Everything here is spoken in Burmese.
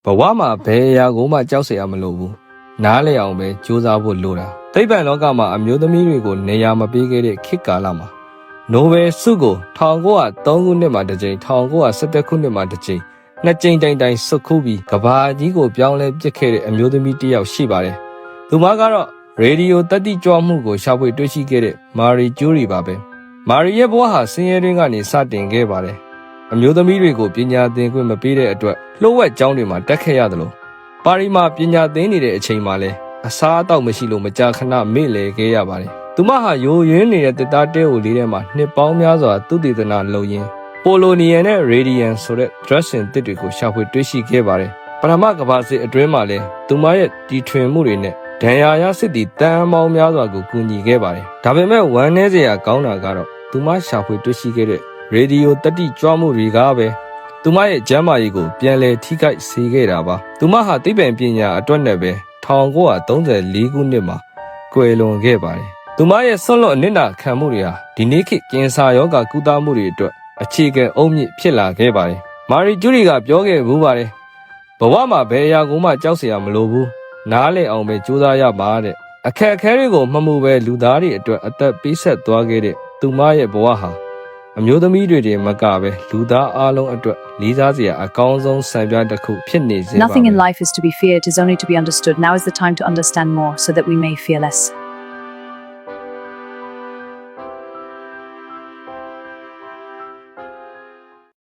ဘဝမှာဘယ်အရာကိုမှကြောက်เสียရမလို့ဘူးနားလည်အောင်ပဲကြိုးစားဖို့လိုတာသိပ္ပံလောကမှာအမျိုးသမီးတွေကိုနေရာမပေးခဲ့တဲ့ခေတ်ကာလမှာနိုဘယ်ဆုကို1903ခုနှစ်မှာတစ်ကြိမ်1917ခုနှစ်မှာတစ်ကြိမ်နှစ်ကြိမ်တိုင်ဆွတ်ခူးပြီးကဘာကြီးကိုပြောင်းလဲပစ်ခဲ့တဲ့အမျိုးသမီးတစ်ယောက်ရှိပါတယ်သူမကတော့ရေဒီယိုတတိကြွမှုကိုရှာဖွေတွေ့ရှိခဲ့တဲ့မာရီကျူရီပါပဲမာရီရဲ့ဘဝဟာဆင်းရဲတွင်းကနေစတင်ခဲ့ပါတယ်အမျိုးသမီးတွေကိုပညာသင်ခွင့်မပေးတဲ့အတွက်လှုပ်ဝက်ကျောင်းတွေမှာတက်ခဲ့ရတယ်လို့ပါရီမှာပညာသင်နေတဲ့အချိန်မှာလဲအစားအသောက်မရှိလို့မကြာခဏမေ့လည်ခဲ့ရပါတယ်။သူမဟာယိုယွင်းနေတဲ့တစ်သားတဲကိုလေးထဲမှာနှစ်ပေါင်းများစွာသုတေသနလုပ်ရင်းပိုလိုနီယန်နဲ့ရေဒီယန်ဆိုတဲ့ dressing တစ်တွေကိုရှာဖွေတွေ့ရှိခဲ့ပါတယ်။ပထမကမ္ဘာစစ်အတွင်းမှာလဲသူမရဲ့တီထွင်မှုတွေနဲ့ဒဏ်ရာရစစ်တီတန်ပေါင်းများစွာကိုကူညီခဲ့ပါတယ်။ဒါပေမဲ့ဝမ်းနည်းစရာကောင်းတာကတော့သူမရှာဖွေတွေ့ရှိခဲ့တဲ့ရေဒီယိုတတိကြွမှုတွေကပဲသူမရဲ့ကျမ်းမာရေးကိုပြန်လည်ထိခိုက်စေခဲ့တာပါသူမဟာသိပ္ပံပညာအတွက်နဲ့ပဲ1934ခုနှစ်မှာကွယ်လွန်ခဲ့ပါတယ်သူမရဲ့ဆွန့်လွတ်အနစ်နာခံမှုတွေဟာဒီနေ့ခေတ်ကင်ဆာရောဂါကုသမှုတွေအတွက်အခြေခံအုတ်မြစ်ဖြစ်လာခဲ့ပါတယ်မာရီကျူရီကပြောခဲ့ဘူးပါတယ်ဘဝမှာဘယ်အရာကိုမှကြောက်စရာမလိုဘူးနားလည်အောင်ပဲကြိုးစားရပါတဲ့အခက်အခဲတွေကိုမမှုပဲလူသားတွေအတွက်အသက်ပေးဆက်သွားခဲ့တဲ့သူမရဲ့ဘဝဟာအမျိုးသမီးတွေတင်မကပဲလူသားအားလုံးအတွက်လေးစားစရာအကောင်းဆုံးစံပြတစ်ခုဖြစ်နေစေပါမယ် Nothing in life is to be feared, it is only to be understood. Now is the time to understand more so that we may fear less.